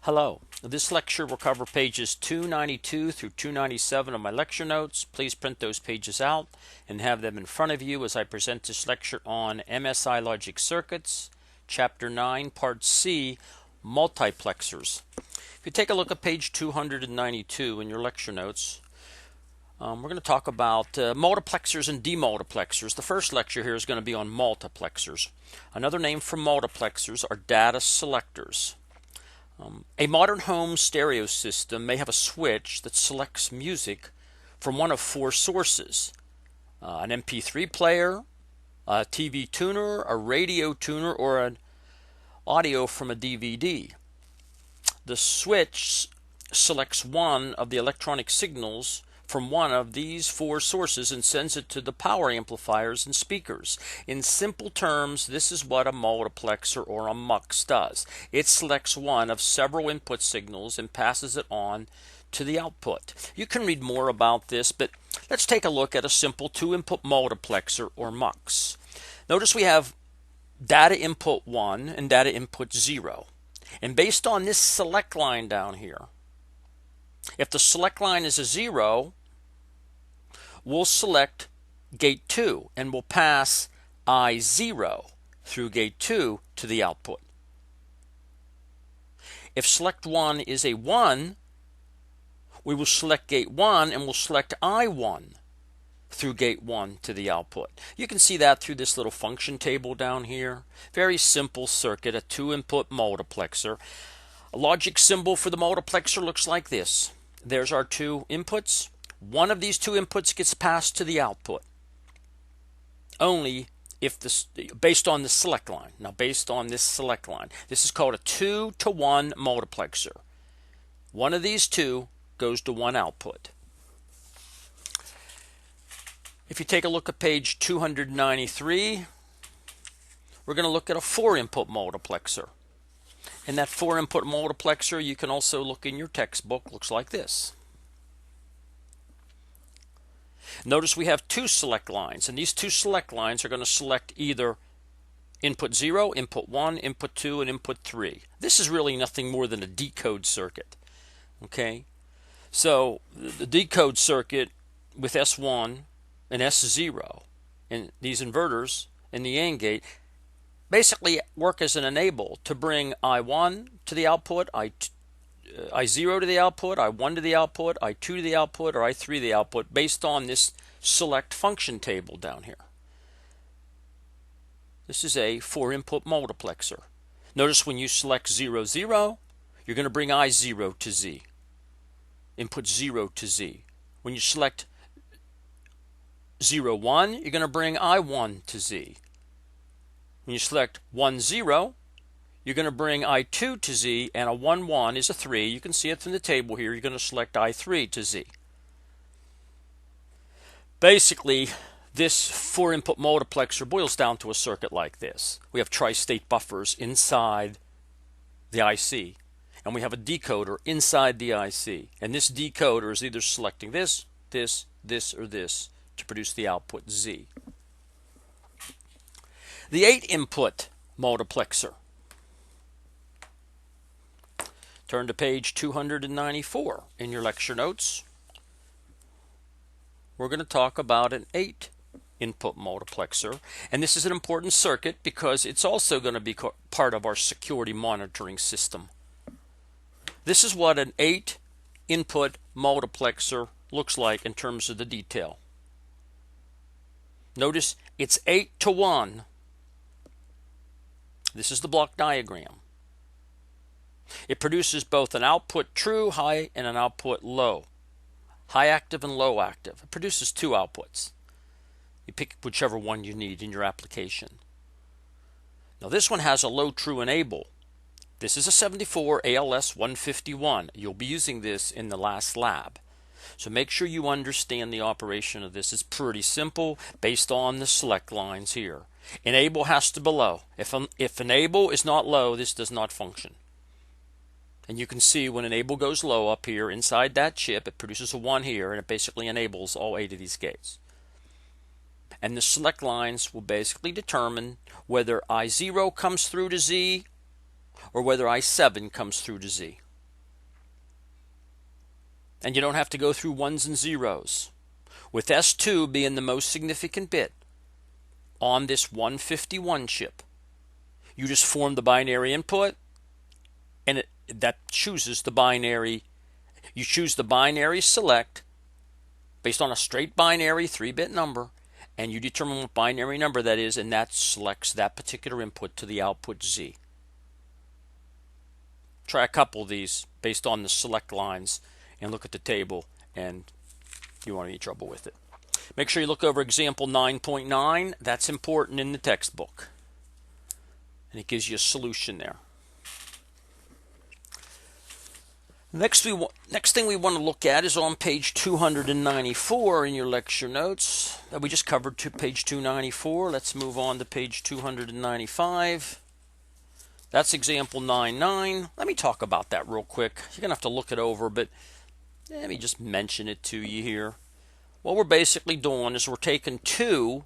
Hello. This lecture will cover pages 292 through 297 of my lecture notes. Please print those pages out and have them in front of you as I present this lecture on MSI Logic Circuits, Chapter 9, Part C, Multiplexers. If you take a look at page 292 in your lecture notes, we're going to talk about multiplexers and demultiplexers. The first lecture here is going to be on multiplexers. Another name for multiplexers are data selectors. A modern home stereo system may have a switch that selects music from one of four sources: an MP3 player, a TV tuner, a radio tuner, or an audio from a DVD. The switch selects one of the electronic signals from one of these four sources and sends it to the power amplifiers and speakers. In simple terms, this is what a multiplexer or a MUX does. It selects one of several input signals and passes it on to the output. You can read more about this, but let's take a look at a simple two-input multiplexer or MUX. Notice we have data input 1 and data input 0. And based on this select line down here, if the select line is a 0, we'll select gate 2 and we'll pass I0 through gate 2 to the output. If select 1 is a 1, we will select gate 1 and we'll select I1 through gate 1 to the output. You can see that through this little function table down here. Very simple circuit, a two-input multiplexer. A logic symbol for the multiplexer looks like this. There's our two inputs. One of these two inputs gets passed to the output only if this, based on the select line. Now, based on this select line, this is called a 2-to-1 multiplexer. One of these two goes to one output. If you take a look at page 293, we're going to look at a 4-input multiplexer. And that 4-input multiplexer, you can also look in your textbook, looks like this. Notice we have two select lines, and these two select lines are going to select either input 0, input 1, input 2, and input 3. This is really nothing more than a decode circuit. Okay? So the decode circuit with S1 and S0 and these inverters in the AND gate basically work as an enable to bring I1 to the output, I0 to the output, I1 to the output, I2 to the output, or I3 to the output based on this select function table down here. This is a 4-input multiplexer. Notice when you select 0, 0, you're going to bring I0 to Z. Input 0 to Z. When you select 0, 1, you're going to bring I1 to Z. When you select 1, 0, you're going to bring I2 to Z, and a 1, 1 is a 3. You can see it from the table here. You're going to select I3 to Z. Basically, this 4-input multiplexer boils down to a circuit like this. We have tri-state buffers inside the IC, and we have a decoder inside the IC. And this decoder is either selecting this, this, this, or this to produce the output Z. The 8-input multiplexer. Turn to page 294 in your lecture notes. We're going to talk about an 8-input multiplexer, and this is an important circuit because it's also going to be part of our security monitoring system. This is what an 8-input multiplexer looks like in terms of the detail. Notice it's 8-to-1. This is the block diagram. It produces both an output true high and an output low. High active and low active. It produces two outputs. You pick whichever one you need in your application. Now this one has a low true enable. This is a 74 ALS 151. You'll be using this in the last lab. So make sure you understand the operation of this. It's pretty simple based on the select lines here. Enable has to be low. If enable is not low, this does not function. And you can see when enable goes low up here inside that chip, it produces a 1 here, and it basically enables all 8 of these gates. And the select lines will basically determine whether I0 comes through to Z or whether I7 comes through to Z. And you don't have to go through ones and zeros. With S2 being the most significant bit on this 151 chip, you just form the binary input, and that chooses the binary. You choose the binary select based on a straight binary 3-bit number, and you determine what binary number that is, and that selects that particular input to the output Z. Try a couple of these based on the select lines and look at the table, and you won't have any trouble with it. Make sure you look over example 9.9. That's important in the textbook, and it gives you a solution there. Next thing we want to look at is on page 294 in your lecture notes that we just covered to page 294. Let's move on to page 295. That's example 9.9. Let me talk about that real quick. You're going to have to look it over, but let me just mention it to you here. What we're basically doing is we're taking two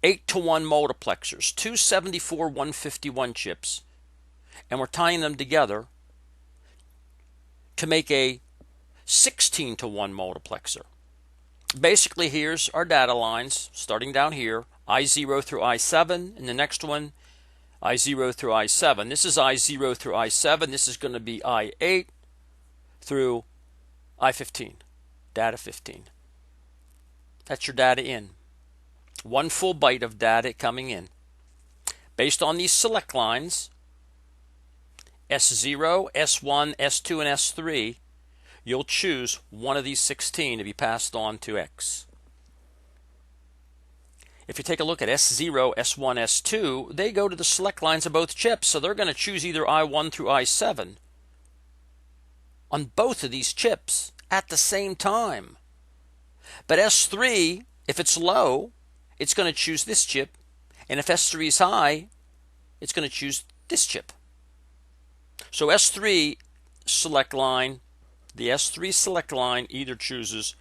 8-to-1 multiplexers, two 74-151 chips, and we're tying them together to make a 16-to-1 multiplexer. Basically, here's our data lines starting down here, I0 through I7, and the next one, I0 through I7. This is I0 through I7. This is going to be I8 through I15, data 15. That's your data in. One full byte of data coming in. Based on these select lines, S0, S1, S2, and S3, you'll choose one of these 16 to be passed on to X. If you take a look at S0, S1, S2, they go to the select lines of both chips, so they're going to choose either I1 through I7 on both of these chips at the same time. But S3, if it's low, it's going to choose this chip, and if S3 is high, it's going to choose this chip. So S3 select line, the S3 select line either chooses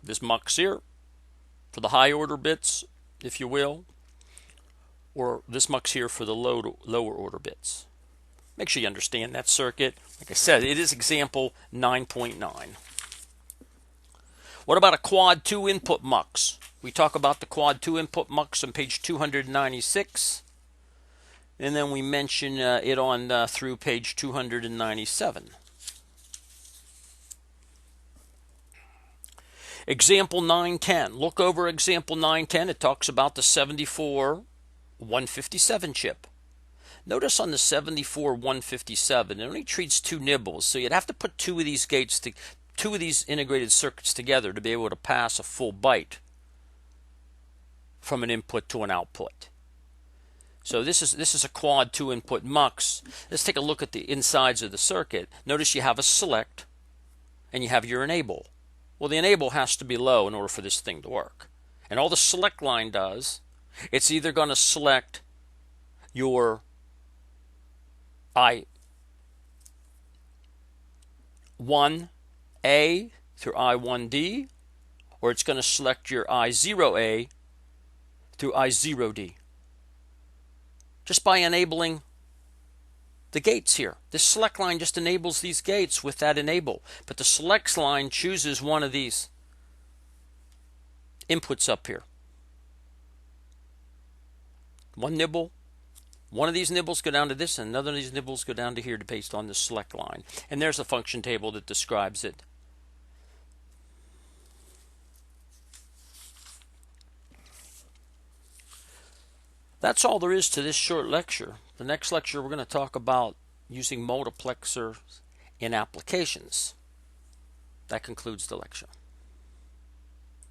this mux here for the high order bits, if you will, or this mux here for the lower order bits. Make sure you understand that circuit. Like I said, it is example 9.9. What about a quad 2 input mux? We talk about the quad 2 input mux on page 296. And then we mention it on through page 297. Example 910. Look over example 910. It talks about the 74-157 chip. Notice on the 74-157, it only treats two nibbles, so you'd have to put two of these integrated circuits together to be able to pass a full byte from an input to an output. So this is a quad 2 input mux. Let's take a look at the insides of the circuit. Notice you have a select and you have your enable. Well, the enable has to be low in order for this thing to work. And all the select line does, it's either going to select your I1A through I1D, or it's going to select your I0A through I0D. Just by enabling the gates here. This select line just enables these gates with that enable. But the select line chooses one of these inputs up here. One nibble. One of these nibbles go down to this, and another of these nibbles go down to here based on the select line. And there's a function table that describes it. That's all there is to this short lecture. The next lecture we're going to talk about using multiplexers in applications. That concludes the lecture.